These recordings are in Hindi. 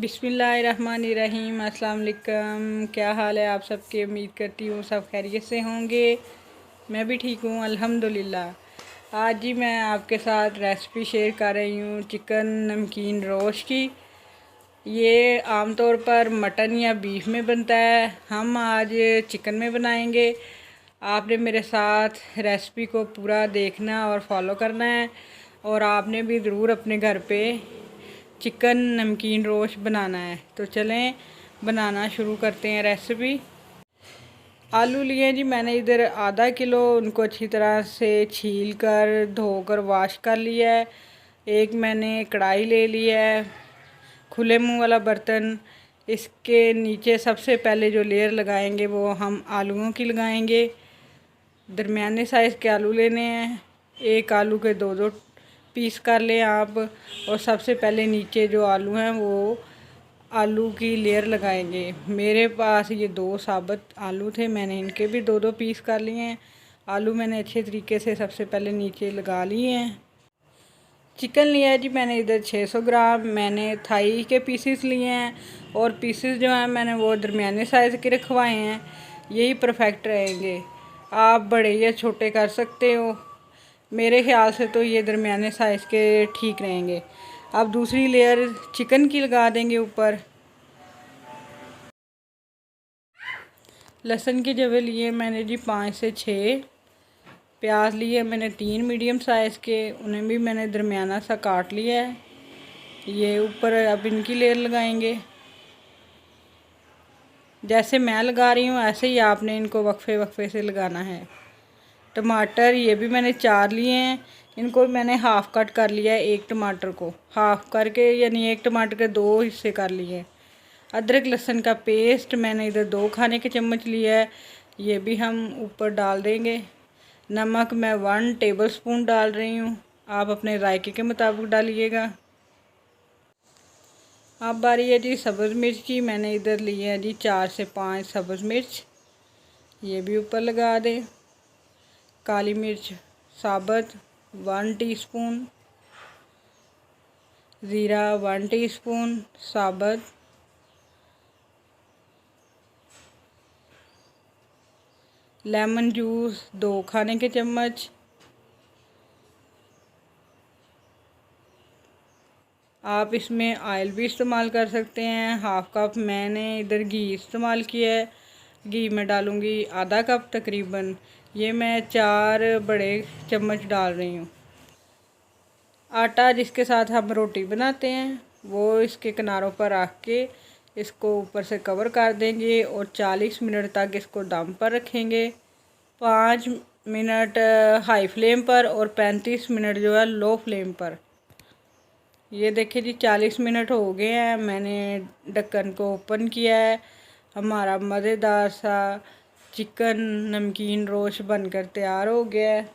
बिस्मिल्लाहिर्रहमानिर्रहीम। अस्सलाम वालेकुम। क्या हाल है आप सबके? उम्मीद करती हूँ सब खैरियत से होंगे। मैं भी ठीक हूँ अल्हम्दुलिल्लाह। आज जी मैं आपके साथ रेसिपी शेयर कर रही हूँ चिकन नमकीन रोस्ट की। ये आमतौर पर मटन या बीफ में बनता है, हम आज चिकन में बनाएंगे। आपने मेरे साथ रेसिपी को पूरा देखना और फॉलो करना है, और आपने भी ज़रूर अपने घर पे चिकन नमकीन रोस्ट बनाना है। तो चलें बनाना शुरू करते हैं रेसिपी। आलू लिए जी मैंने इधर आधा किलो, उनको अच्छी तरह से छील कर धोकर वाश कर लिया है। एक मैंने कढ़ाई ले लिया है, खुले मुंह वाला बर्तन। इसके नीचे सबसे पहले जो लेयर लगाएंगे वो हम आलूओं की लगाएंगे। दरमियाने साइज़ के आलू लेने हैं, एक आलू के दो दो पीस कर लें आप। और सबसे पहले नीचे जो आलू हैं वो आलू की लेयर लगाएंगे। मेरे पास ये दो साबुत आलू थे, मैंने इनके भी दो दो पीस कर लिए हैं। आलू मैंने अच्छे तरीके से सबसे पहले नीचे लगा लिए हैं। चिकन लिया है जी मैंने इधर 600 ग्राम। मैंने थाई के पीसेस लिए हैं, और पीसेस जो हैं मैंने वो दरमियाने साइज़ के रखवाए हैं। यही परफेक्ट रहेंगे, आप बड़े या छोटे कर सकते हो। मेरे ख़्याल से तो ये दरमियाने साइज़ के ठीक रहेंगे। अब दूसरी लेयर चिकन की लगा देंगे ऊपर। लहसुन के जवे लिए मैंने जी 5 से 6। प्याज लिए मैंने 3 मीडियम साइज़ के, उन्हें भी मैंने दरमियाना सा काट लिया है। ये ऊपर अब इनकी लेयर लगाएंगे। जैसे मैं लगा रही हूँ ऐसे ही आपने इनको वक्फे वक्फे से लगाना है। टमाटर ये भी मैंने 4 लिए हैं, इनको मैंने हाफ़ कट कर लिया है। एक टमाटर को हाफ़ करके, यानी एक टमाटर के 2 हिस्से कर लिए। अदरक लहसुन का पेस्ट मैंने इधर 2 खाने के चम्मच लिया है, ये भी हम ऊपर डाल देंगे। नमक मैं 1 टेबलस्पून डाल रही हूँ, आप अपने जायके के मुताबिक डालिएगा। अब बारी है जी सब्ज़ मिर्च की। मैंने इधर ली है जी 4 से 5 सब्ज़ मिर्च, ये भी ऊपर लगा दें। काली मिर्च साबुत 1 टीस्पून, ज़ीरा 1 टीस्पून साबुत, लेमन जूस 2 खाने के चम्मच, आप इसमें ऑयल भी इस्तेमाल कर सकते हैं। हाफ़ कप मैंने इधर घी इस्तेमाल किया है, घी में डालूँगी आधा कप तकरीबन। ये मैं 4 बड़े चम्मच डाल रही हूँ। आटा जिसके साथ हम रोटी बनाते हैं वो इसके किनारों पर रख के इसको ऊपर से कवर कर देंगे, और 40 मिनट तक इसको दम पर रखेंगे। 5 मिनट हाई फ्लेम पर और 35 मिनट जो है लो फ्लेम पर। ये देखिए जी 40 मिनट हो गए हैं, मैंने ढक्कन को ओपन किया है। हमारा मज़ेदार सा चिकन नमकीन रोस्ट बनकर तैयार हो गया है।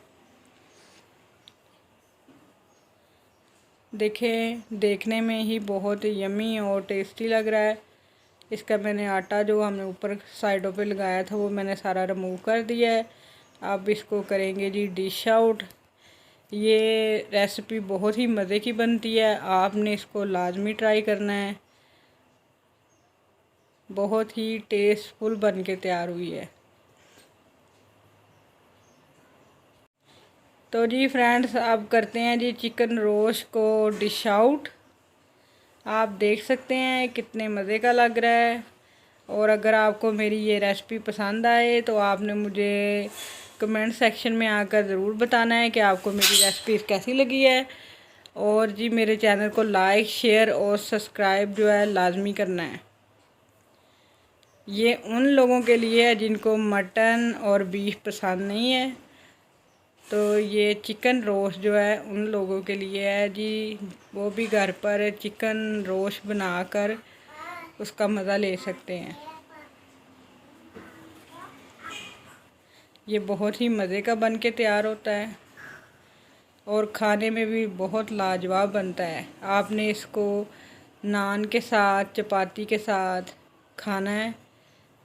देखें, देखने में ही बहुत यमी और टेस्टी लग रहा है। इसका मैंने आटा जो हमने ऊपर साइडों पे लगाया था वो मैंने सारा रिमूव कर दिया है। अब इसको करेंगे जी डिश आउट। ये रेसिपी बहुत ही मज़े की बनती है, आपने इसको लाजमी ट्राई करना है। बहुत ही टेस्टफुल बन के तैयार हुई है। तो जी फ्रेंड्स, अब करते हैं जी चिकन रोस्ट को डिश आउट। आप देख सकते हैं कितने मज़े का लग रहा है। और अगर आपको मेरी ये रेसिपी पसंद आए तो आपने मुझे कमेंट सेक्शन में आकर ज़रूर बताना है कि आपको मेरी रेसिपी कैसी लगी है। और जी मेरे चैनल को लाइक शेयर और सब्सक्राइब जो है लाजमी करना है। ये उन लोगों के लिए है जिनको मटन और बीफ पसंद नहीं है, तो ये चिकन रोस्ट जो है उन लोगों के लिए है जी। वो भी घर पर चिकन रोस्ट बनाकर उसका मज़ा ले सकते हैं। ये बहुत ही मज़े का बन के तैयार होता है और खाने में भी बहुत लाजवाब बनता है। आपने इसको नान के साथ, चपाती के साथ खाना है,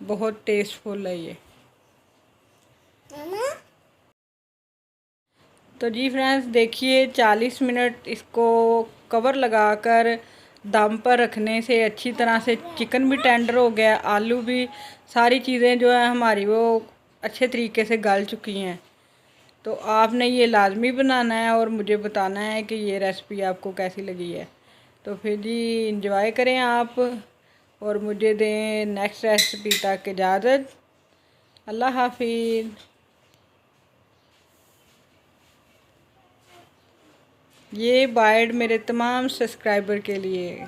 बहुत टेस्टफुल है ये। तो जी फ्रेंड्स देखिए 40 मिनट इसको कवर लगाकर दम पर रखने से अच्छी तरह से चिकन भी टेंडर हो गया, आलू भी, सारी चीज़ें जो है हमारी वो अच्छे तरीके से गल चुकी हैं। तो आपने ये लाजमी बनाना है और मुझे बताना है कि ये रेसिपी आपको कैसी लगी है। तो फिर जी इंजॉय करें आप और मुझे दें नेक्स्ट रेसिपी तक इजाज़त। अल्लाह हाफिज़। ये बाइट मेरे तमाम सब्सक्राइबर के लिए।